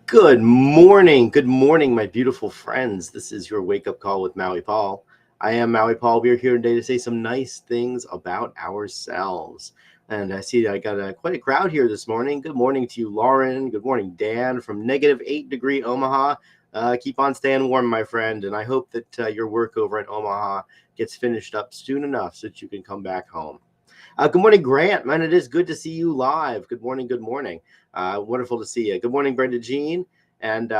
Good morning, my beautiful friends. This is your wake up call with Maui Paul. I am Maui Paul. We are here today to say some nice things about ourselves. And I see I got quite a crowd here this morning. Good morning to you, Lauren. Good morning, Dan from -8 degree Omaha. Keep on staying warm, my friend. And I hope that your work over in Omaha gets finished up soon enough so that you can come back home. Good morning, Grant. Man, it is good to see you live. Good morning. Good morning. Wonderful to see you. Good morning, Brenda Jean. And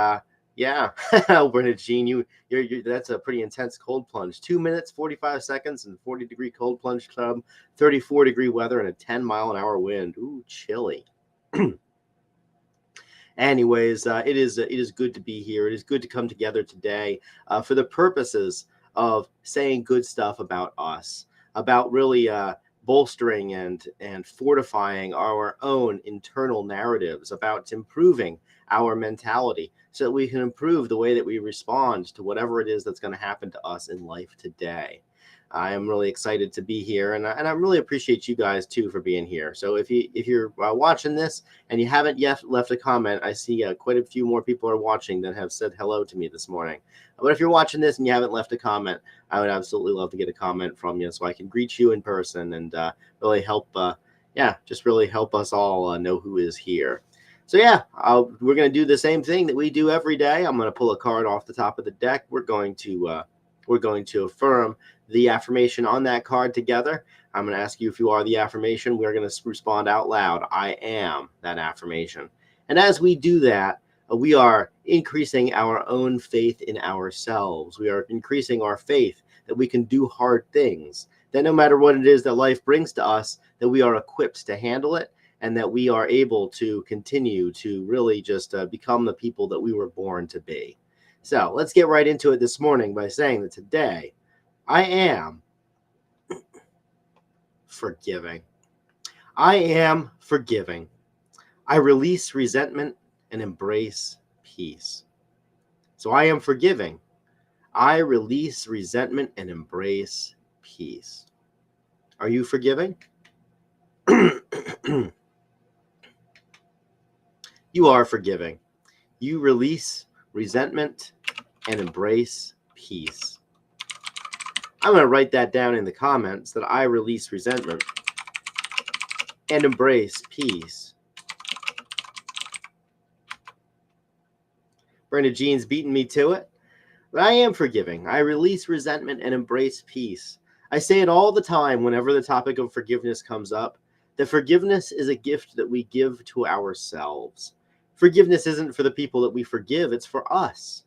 yeah, Brenda Jean, you're that's a pretty intense cold plunge. 2 minutes, 45 seconds, and 40-degree cold plunge club, 34-degree weather, and a 10-mile-an-hour wind. Ooh, chilly. Anyways, it is good to be here. It is good to come together today for the purposes of saying good stuff about us, about really bolstering and fortifying our own internal narratives, about improving our mentality so that we can improve the way that we respond to whatever it is that's going to happen to us in life today. I am really excited to be here, and I really appreciate you guys too for being here. So if you're watching this and you haven't yet left a comment, I see quite a few more people are watching that have said hello to me this morning. But if you're watching this and you haven't left a comment, I would absolutely love to get a comment from you so I can greet you in person and really help, just really help us all know who is here. So we're going to do the same thing that we do every day. I'm going to pull a card off the top of the deck. We're going to affirm the affirmation on that card together. I'm going to ask you if you are the affirmation. We're going to respond out loud. I am that affirmation. And as we do that, we are increasing our own faith in ourselves. We are increasing our faith that we can do hard things, that no matter what it is that life brings to us, that we are equipped to handle it, and that we are able to continue to really just become the people that we were born to be. So let's get right into it this morning by saying that today I am forgiving. I am forgiving. I release resentment and embrace peace. So I am forgiving. I release resentment and embrace peace. Are you forgiving? You are forgiving. You release resentment and embrace peace. I'm going to write that down in the comments, that I release resentment and embrace peace. Brenda Jean's beating me to it. But I am forgiving. I release resentment and embrace peace. I say it all the time whenever the topic of forgiveness comes up, that forgiveness is a gift that we give to ourselves. Forgiveness isn't for the people that we forgive, it's for us.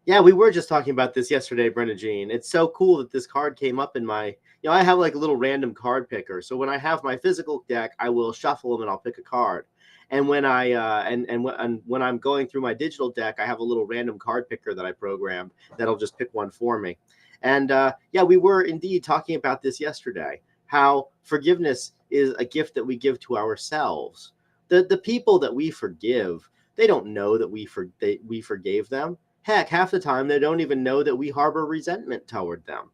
Yeah, we were just talking about this yesterday, Brenda Jean. It's so cool that this card came up in my, I have like a little random card picker. So when I have my physical deck, I will shuffle them and I'll pick a card. And when when I'm going through my digital deck, I have a little random card picker that I programmed that'll just pick one for me. And we were indeed talking about this yesterday, how forgiveness is a gift that we give to ourselves. The people that we forgive, they don't know that we forgave them. Heck, half the time they don't even know that we harbor resentment toward them.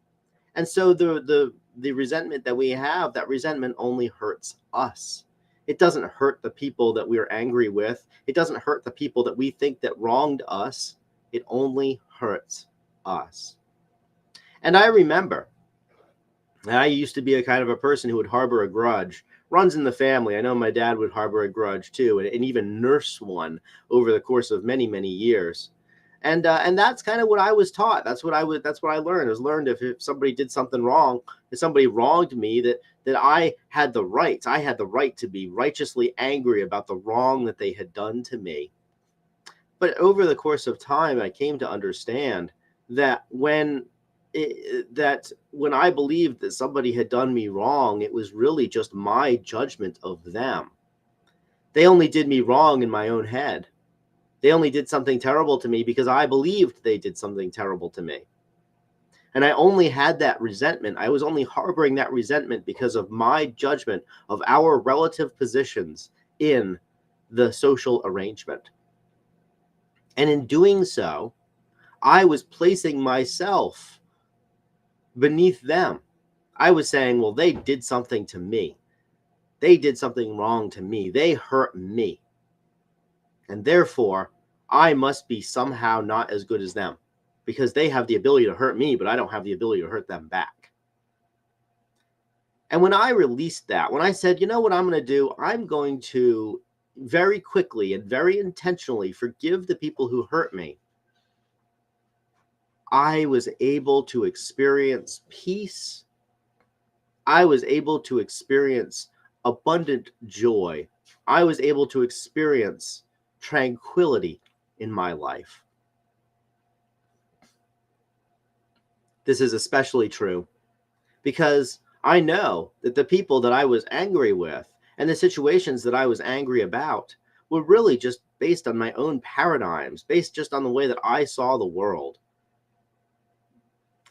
And so the resentment that we have, that resentment only hurts us. It doesn't hurt the people that we're angry with. It doesn't hurt the people that we think that wronged us. It only hurts us. And I remember, I used to be a kind of a person who would harbor a grudge. Runs in the family. I know my dad would harbor a grudge too, and even nurse one over the course of many, many years. And that's kind of what I was taught. That's what I learned. I was learned if somebody did something wrong, if somebody wronged me, that I had the right to be righteously angry about the wrong that they had done to me. But over the course of time, I came to understand that when I believed that somebody had done me wrong, it was really just my judgment of them. They only did me wrong in my own head. They only did something terrible to me because I believed they did something terrible to me. And I only had that resentment. I was only harboring that resentment because of my judgment of our relative positions in the social arrangement. And in doing so, I was placing myself beneath them. I was saying, well, they did something to me. They did something wrong to me. They hurt me. And therefore, I must be somehow not as good as them because they have the ability to hurt me, but I don't have the ability to hurt them back. And when I released that, when I said, you know what I'm going to do, I'm going to very quickly and very intentionally forgive the people who hurt me, I was able to experience peace. I was able to experience abundant joy. I was able to experience tranquility in my life. This is especially true because I know that the people that I was angry with and the situations that I was angry about were really just based on my own paradigms, based just on the way that I saw the world.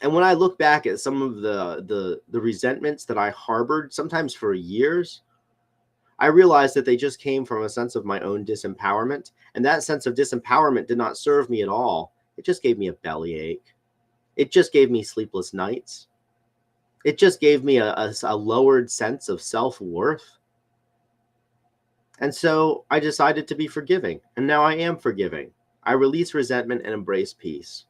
And when I look back at some of the resentments that I harbored, sometimes for years, I realized that they just came from a sense of my own disempowerment. And that sense of disempowerment did not serve me at all. It just gave me a bellyache. It just gave me sleepless nights. It just gave me a lowered sense of self-worth. And so I decided to be forgiving. And now I am forgiving. I release resentment and embrace peace.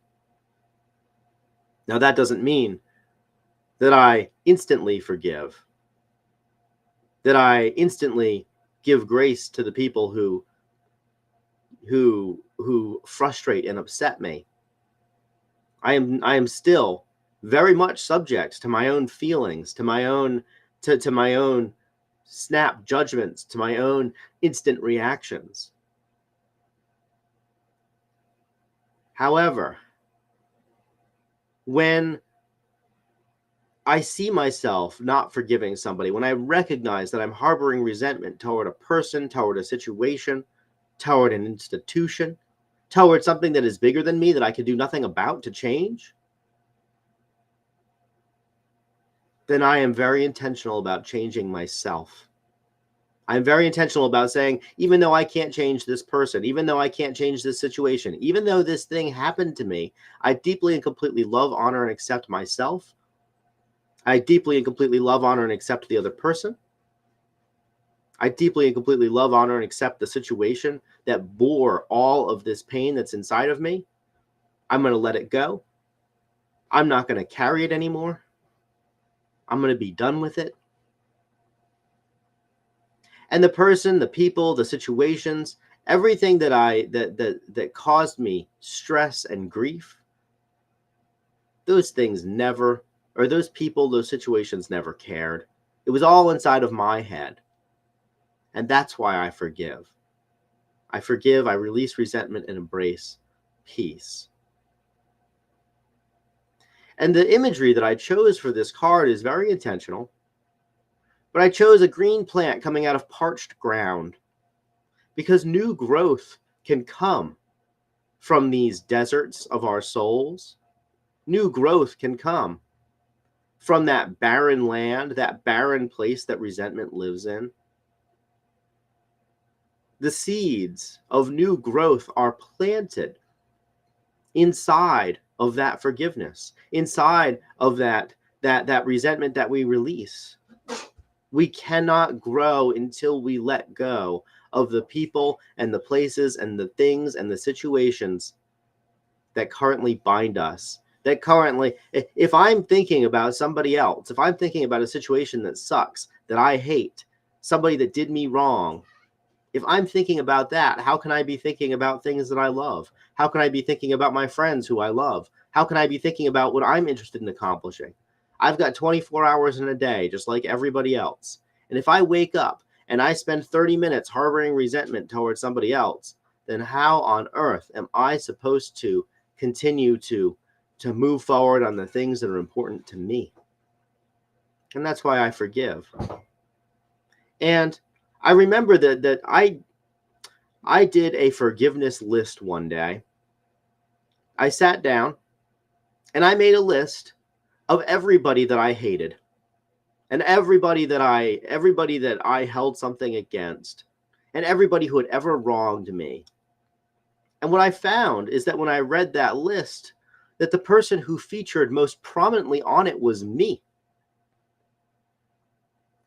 Now, that doesn't mean that I instantly forgive, that I instantly give grace to the people who frustrate and upset me. I am still very much subject to my own feelings, to my own snap judgments, to my own instant reactions. However, when I see myself not forgiving somebody, when I recognize that I'm harboring resentment toward a person, toward a situation, toward an institution, toward something that is bigger than me that I can do nothing about to change, then I am very intentional about changing myself. I'm very intentional about saying, even though I can't change this person, even though I can't change this situation, even though this thing happened to me, I deeply and completely love, honor, and accept myself. I deeply and completely love, honor, and accept the other person. I deeply and completely love, honor, and accept the situation that bore all of this pain that's inside of me. I'm going to let it go. I'm not going to carry it anymore. I'm going to be done with it. And the person, the people, the situations, everything that caused me stress and grief, those things never, or those people, those situations never cared. It was all inside of my head. And that's why I forgive. I forgive, I release resentment, and embrace peace. And the imagery that I chose for this card is very intentional. But I chose a green plant coming out of parched ground because new growth can come from these deserts of our souls. New growth can come from that barren land, that barren place that resentment lives in. The seeds of new growth are planted inside of that forgiveness, inside of that resentment that we release. We cannot grow until we let go of the people and the places and the things and the situations that currently bind us. That currently, if I'm thinking about somebody else, if I'm thinking about a situation that sucks, that I hate, somebody that did me wrong, if I'm thinking about that, how can I be thinking about things that I love? How can I be thinking about my friends who I love? How can I be thinking about what I'm interested in accomplishing? I've got 24 hours in a day, just like everybody else. And if I wake up and I spend 30 minutes harboring resentment towards somebody else, then how on earth am I supposed to continue to move forward on the things that are important to me? And that's why I forgive. And I remember that I did a forgiveness list one day. I sat down and I made a list of everybody that I hated and everybody that I held something against and everybody who had ever wronged me. And what I found is that when I read that list, that the person who featured most prominently on it was me.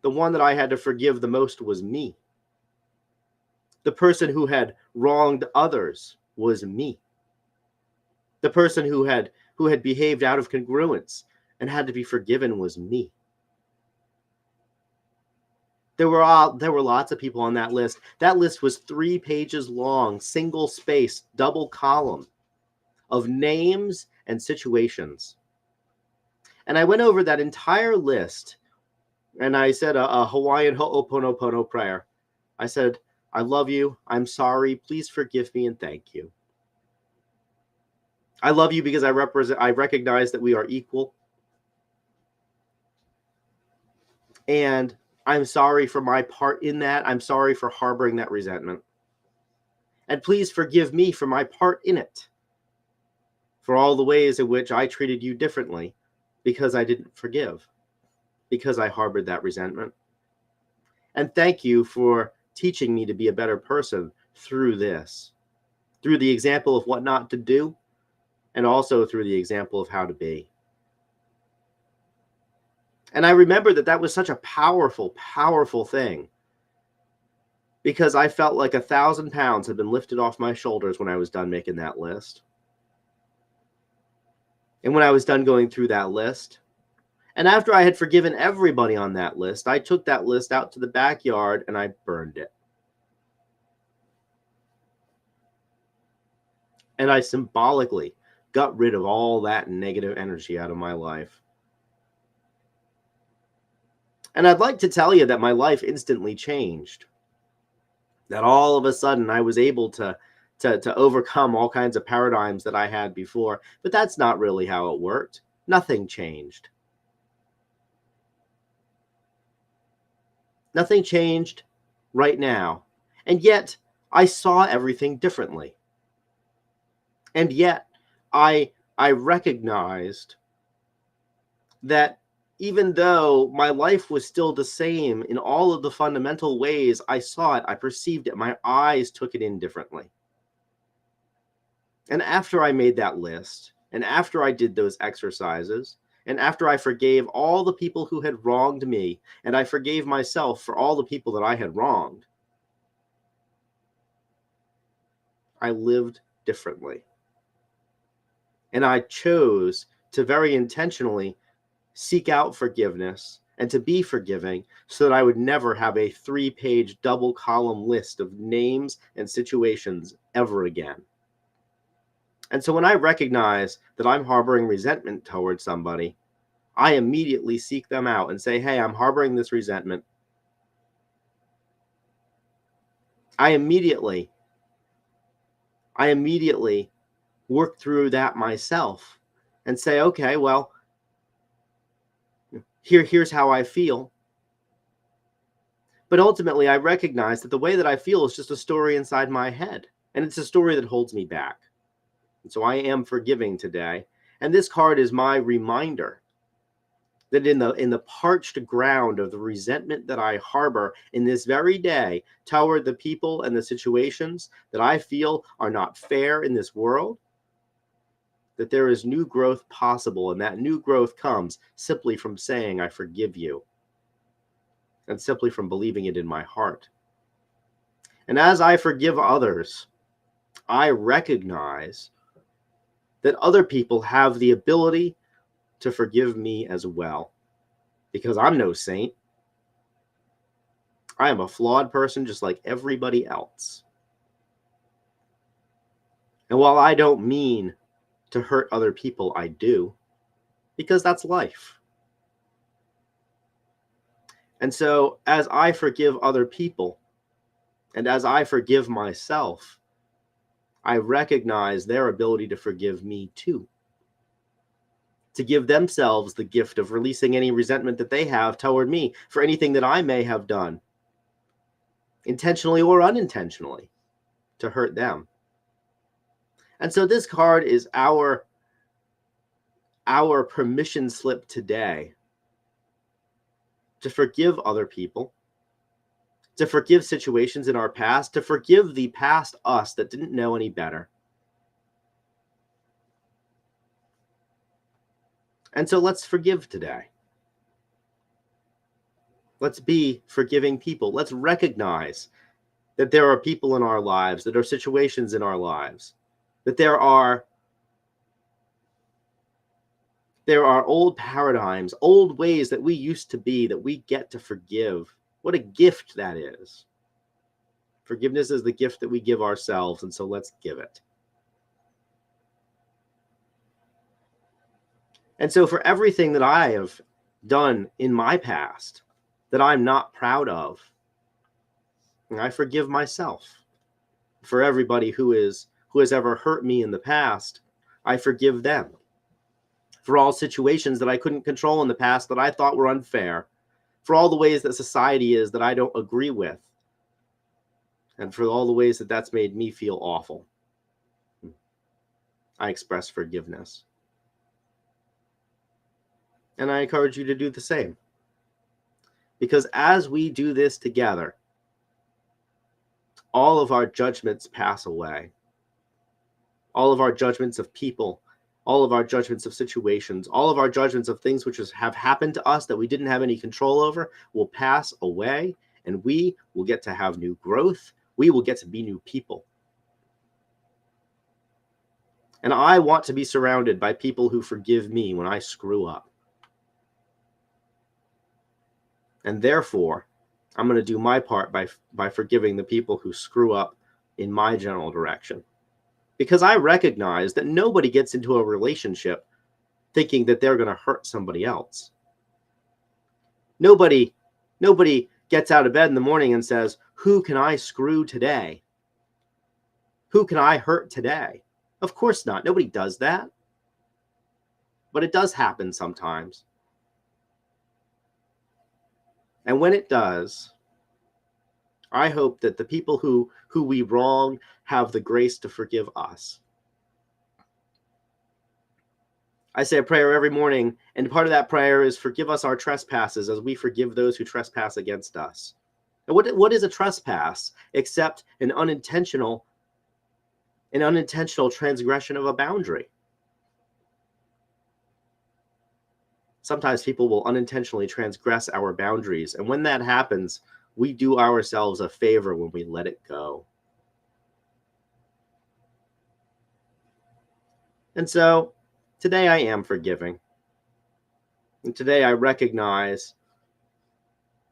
The one that I had to forgive the most was me. The person who had wronged others was me. The person who had behaved out of congruence and had to be forgiven was me. There were lots of people on that list. That list was 3 pages long, single space, double column of names and situations. And I went over that entire list and I said a Hawaiian ho'oponopono prayer. I said, I love you. I'm sorry. Please forgive me and thank you. I love you because I recognize that we are equal. And I'm sorry for my part in that. I'm sorry for harboring that resentment. And please forgive me for my part in it. For all the ways in which I treated you differently because I didn't forgive, because I harbored that resentment. And thank you for teaching me to be a better person through this, through the example of what not to do, and also through the example of how to be. And I remember that was such a powerful, powerful thing, because I felt like 1,000 pounds had been lifted off my shoulders when I was done making that list. And when I was done going through that list, and after I had forgiven everybody on that list, I took that list out to the backyard and I burned it. And I symbolically got rid of all that negative energy out of my life. And I'd like to tell you that my life instantly changed. That all of a sudden I was able to overcome all kinds of paradigms that I had before. But that's not really how it worked. Nothing changed. Nothing changed right now. And yet I saw everything differently. And yet I recognized that even though my life was still the same in all of the fundamental ways I saw it, I perceived it, my eyes took it in differently. And after I made that list, and after I did those exercises, and after I forgave all the people who had wronged me, and I forgave myself for all the people that I had wronged, I lived differently. And I chose to very intentionally seek out forgiveness and to be forgiving so that I would never have a 3-page double column list of names and situations ever again. And so when I recognize that I'm harboring resentment towards somebody, I immediately seek them out and say, hey, I'm harboring this resentment. I immediately work through that myself and say, okay, well, here's how I feel. But ultimately, I recognize that the way that I feel is just a story inside my head. And it's a story that holds me back. And so I am forgiving today. And this card is my reminder that in the parched ground of the resentment that I harbor in this very day toward the people and the situations that I feel are not fair in this world, that there is new growth possible. And that new growth comes simply from saying, I forgive you. And simply from believing it in my heart. And as I forgive others, I recognize that other people have the ability to forgive me as well. Because I'm no saint. I am a flawed person just like everybody else. And while I don't mean to hurt other people, I do. Because that's life. And so as I forgive other people, and as I forgive myself, I recognize their ability to forgive me too. To give themselves the gift of releasing any resentment that they have toward me for anything that I may have done, intentionally or unintentionally, to hurt them. And so this card is our permission slip today to forgive other people, to forgive situations in our past, to forgive the past us that didn't know any better. And so let's forgive today. Let's be forgiving people. Let's recognize that there are people in our lives, that are situations in our lives, that there are old paradigms, old ways that we used to be, that we get to forgive. What a gift that is. Forgiveness is the gift that we give ourselves, and so let's give it. And so for everything that I have done in my past that I'm not proud of, I forgive myself. For everybody who has ever hurt me in the past, I forgive them. For all situations that I couldn't control in the past that I thought were unfair, for all the ways that society is that I don't agree with, and for all the ways that that's made me feel awful, I express forgiveness. And I encourage you to do the same. Because as we do this together, all of our judgments pass away. All of our judgments of people, all of our judgments of situations, all of our judgments of things which have happened to us that we didn't have any control over will pass away, and we will get to have new growth. We will get to be new people. And I want to be surrounded by people who forgive me when I screw up. And therefore, I'm going to do my part by forgiving the people who screw up in my general direction. Because I recognize that nobody gets into a relationship thinking that they're going to hurt somebody else. Nobody gets out of bed in the morning and says, who can I screw today? Who can I hurt today? Of course not. Nobody does that. But it does happen sometimes. And when it does, I hope that the people who we wrong have the grace to forgive us. I say a prayer every morning, and part of that prayer is forgive us our trespasses as we forgive those who trespass against us. And what is a trespass except an unintentional transgression of a boundary? Sometimes people will unintentionally transgress our boundaries, and when that happens, we do ourselves a favor when we let it go. And so today I am forgiving. And today I recognize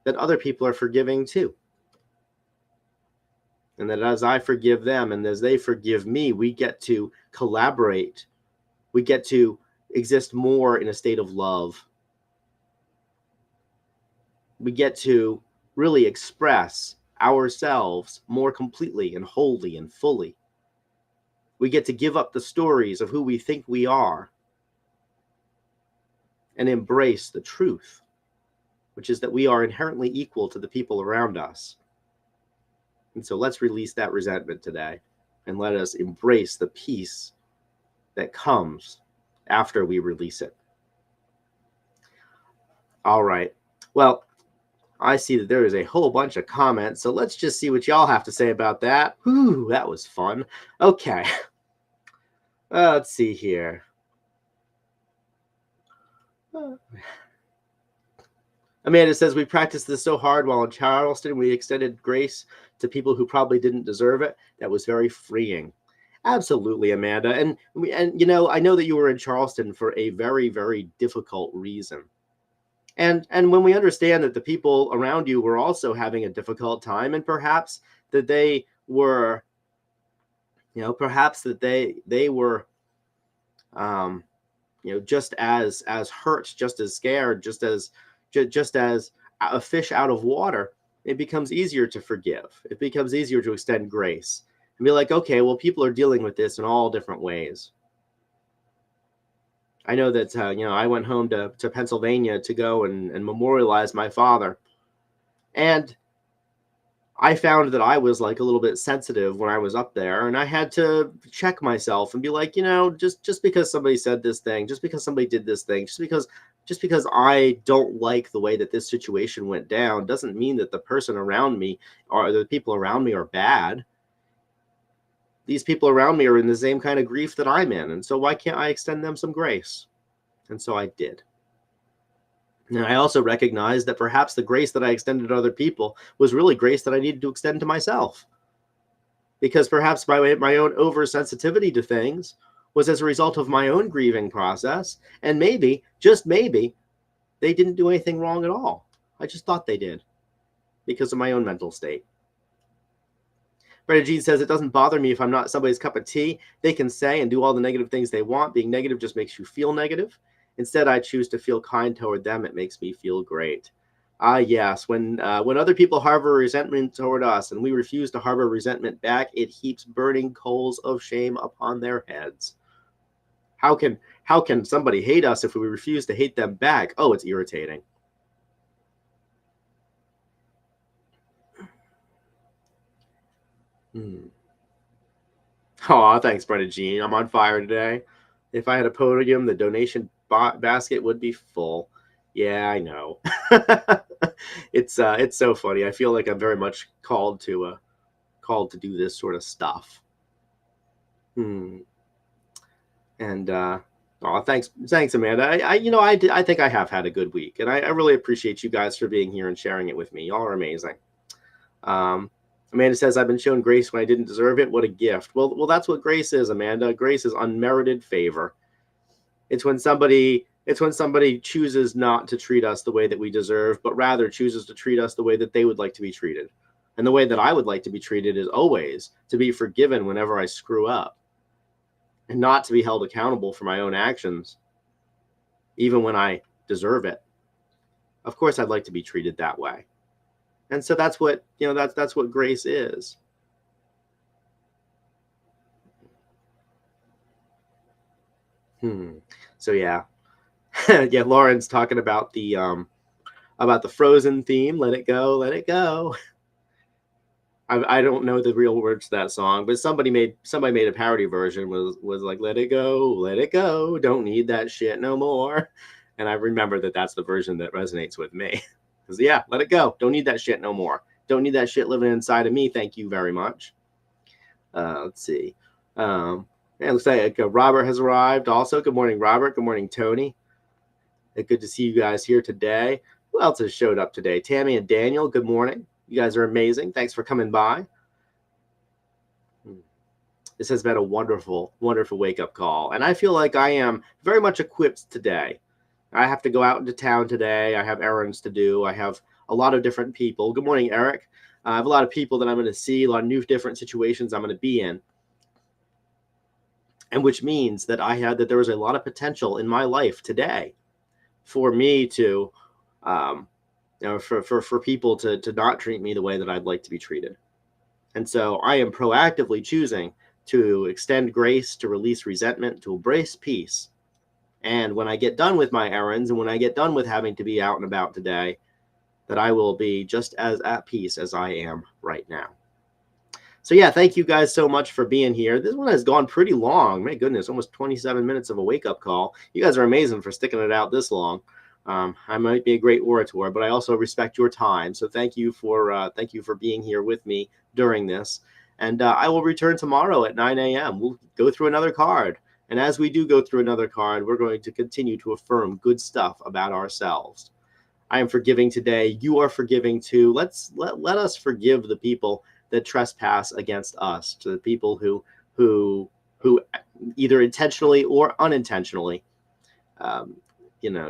that other people are forgiving too. And that as I forgive them and as they forgive me, we get to collaborate. We get to exist more in a state of love. We get to really express ourselves more completely and wholly and fully. We get to give up the stories of who we think we are and embrace the truth, which is that we are inherently equal to the people around us. And so let's release that resentment today and let us embrace the peace that comes after we release it. All right. Well, I see that there is a whole bunch of comments, so let's just see what y'all have to say about that. Whew, that was fun. Okay. Let's see here. Amanda says, we practiced this so hard while in Charleston. We extended grace to people who probably didn't deserve it. That was very freeing. Absolutely, Amanda. And you know, I know that you were in Charleston for a very, very difficult reason. And when we understand that the people around you were also having a difficult time, and perhaps that they were, perhaps that they were, just as hurt, just as scared, just as a fish out of water, it becomes easier to forgive. It becomes easier to extend grace and be like, okay, well, people are dealing with this in all different ways. I know that, I went home to Pennsylvania to go and memorialize my father. And I found that I was like a little bit sensitive when I was up there, and I had to check myself and be like, just because somebody said this thing, just because somebody did this thing, just because I don't like the way that this situation went down doesn't mean that the person around me or the people around me are bad. These people around me are in the same kind of grief that I'm in. And so why can't I extend them some grace? And so I did. And I also recognized that perhaps the grace that I extended to other people was really grace that I needed to extend to myself. because perhaps my own oversensitivity to things was as a result of my own grieving process. And maybe, just maybe, they didn't do anything wrong at all. I just thought they did because of my own mental state. Brenda Jean says, it doesn't bother me if I'm not somebody's cup of tea. They can say and do all the negative things they want. Being negative just makes you feel negative. Instead, I choose to feel kind toward them. It makes me feel great. Yes, when other people harbor resentment toward us and we refuse to harbor resentment back, it heaps burning coals of shame upon their heads. How can somebody hate us if we refuse to hate them back? Oh, it's irritating. Oh, thanks, Brenda Jean. I'm on fire today. If I had a podium, the donation basket would be full. Yeah, I know. It's so funny. I feel like I'm very much called to do this sort of stuff. And thanks, Amanda. I think I have had a good week, and I really appreciate you guys for being here and sharing it with me. Y'all are amazing. Amanda says, I've been shown grace when I didn't deserve it. What a gift. Well, that's what grace is, Amanda. Grace is unmerited favor. It's when somebody chooses not to treat us the way that we deserve, but rather chooses to treat us the way that they would like to be treated. And the way that I would like to be treated is always to be forgiven whenever I screw up and not to be held accountable for my own actions, even when I deserve it. Of course, I'd like to be treated that way. And so that's what, that's what grace is. So yeah. Yeah, Lauren's talking about the Frozen theme, let it go, let it go. I don't know the real words to that song, but somebody made a parody version was like, let it go, don't need that shit no more. And I remember that's the version that resonates with me. Because, yeah, let it go. Don't need that shit no more. Don't need that shit living inside of me. Thank you very much. Let's see. It looks like Robert has arrived also. Good morning, Robert. Good morning, Tony. Good to see you guys here today. Who else has showed up today? Tammy and Daniel, good morning. You guys are amazing. Thanks for coming by. This has been a wonderful, wonderful wake-up call. And I feel like I am very much equipped today. I have to go out into town today. I have errands to do. I have a lot of different people. Good morning, Eric. I have a lot of people that I'm going to see, a lot of new different situations I'm going to be in. And which means that there was a lot of potential in my life today for me to, for people to not treat me the way that I'd like to be treated. And so I am proactively choosing to extend grace, to release resentment, to embrace peace. And when I get done with my errands and when I get done with having to be out and about today, that I will be just as at peace as I am right now. So yeah, thank you guys so much for being here. This one has gone pretty long. My goodness, almost 27 minutes of a wake-up call. You guys are amazing for sticking it out this long. I might be a great orator, but I also respect your time. So thank you for being here with me during this. And I will return tomorrow at 9 a.m. We'll go through another card. And as we do go through another card, we're going to continue to affirm good stuff about ourselves. I am forgiving today. You are forgiving too. Let us forgive the people that trespass against us, to the people who either intentionally or unintentionally,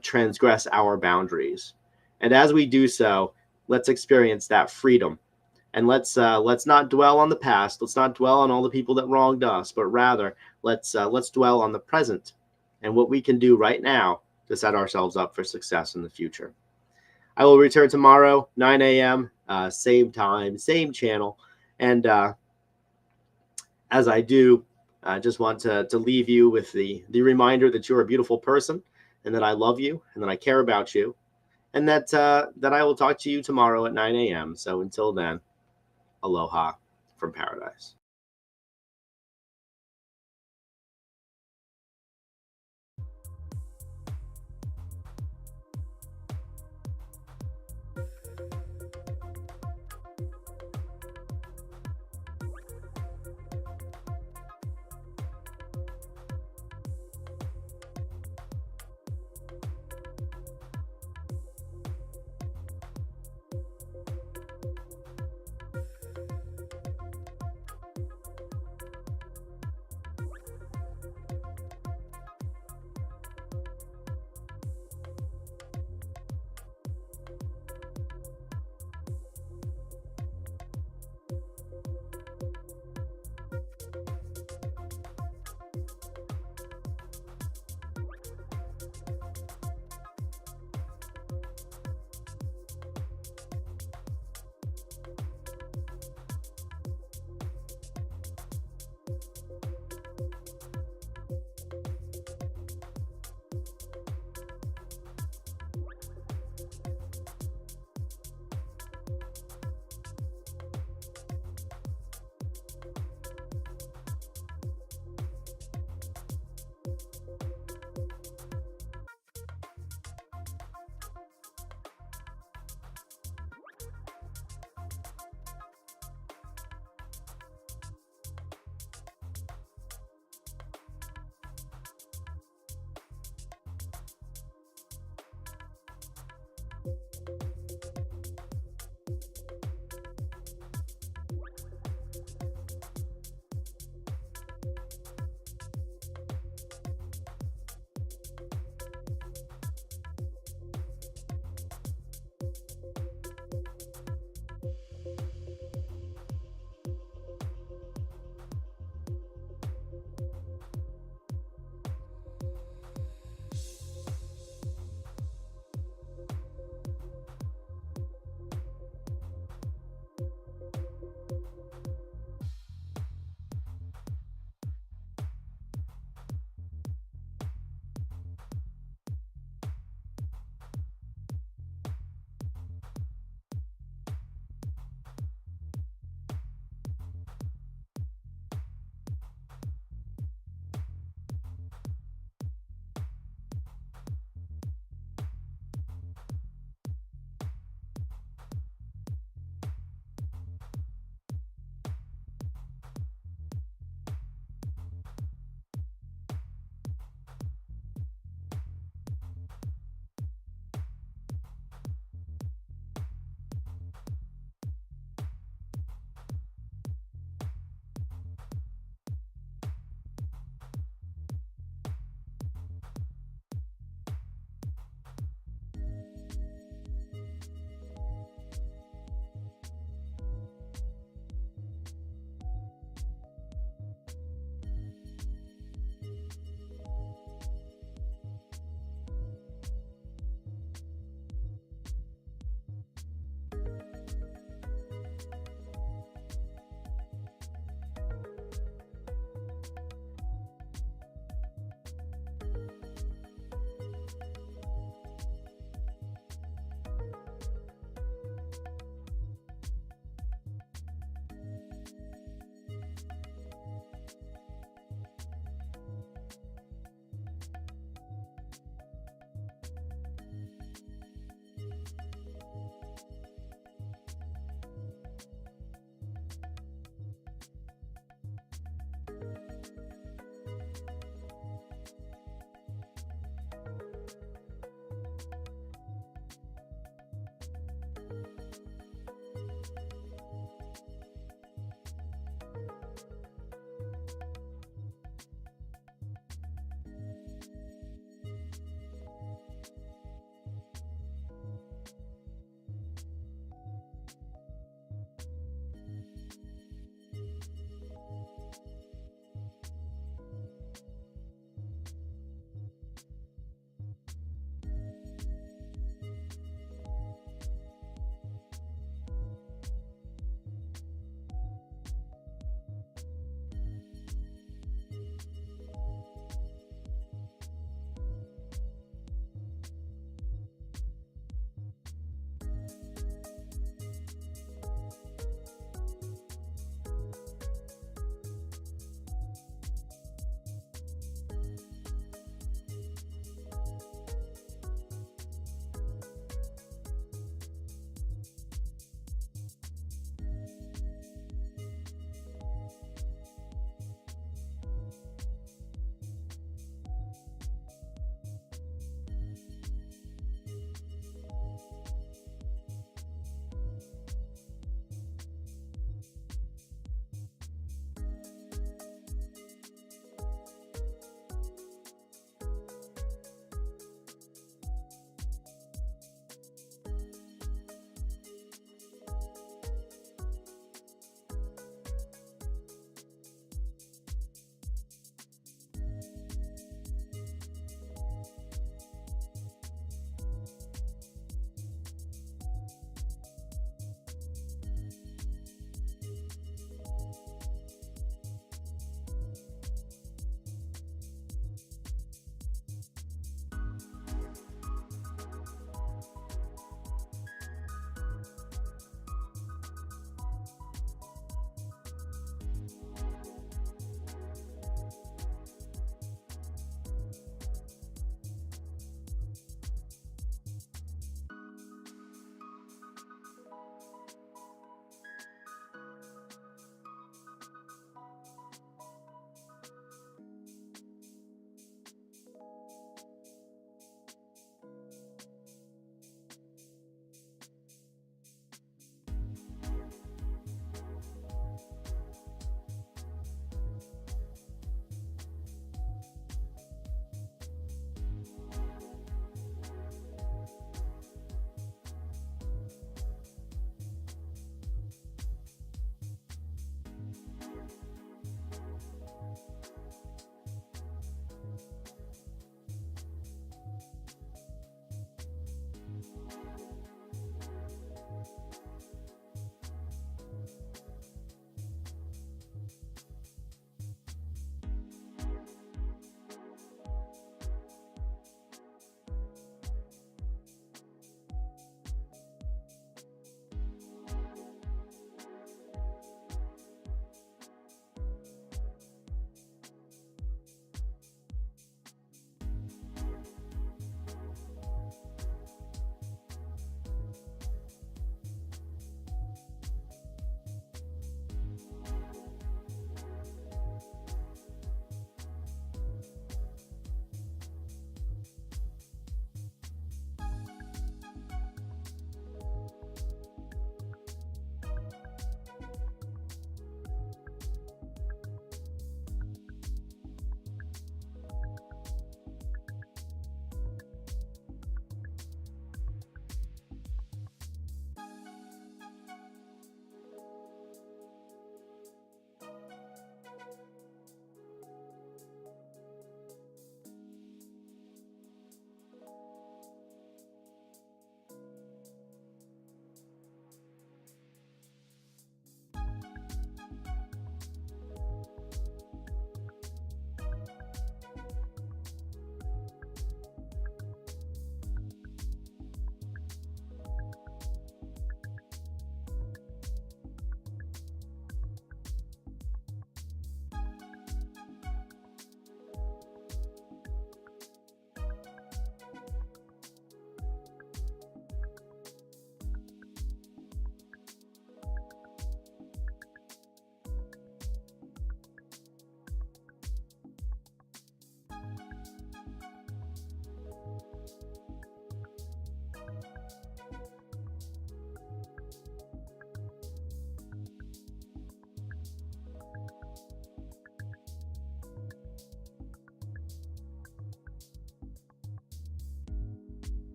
transgress our boundaries. And as we do so, let's experience that freedom. And let's not dwell on the past. Let's not dwell on all the people that wronged us, but rather let's dwell on the present and what we can do right now to set ourselves up for success in the future. I will return tomorrow, 9 a.m., same time, same channel. And as I do, I just want to leave you with the reminder that you're a beautiful person and that I love you and that I care about you and that I will talk to you tomorrow at 9 a.m. So until then, aloha from paradise.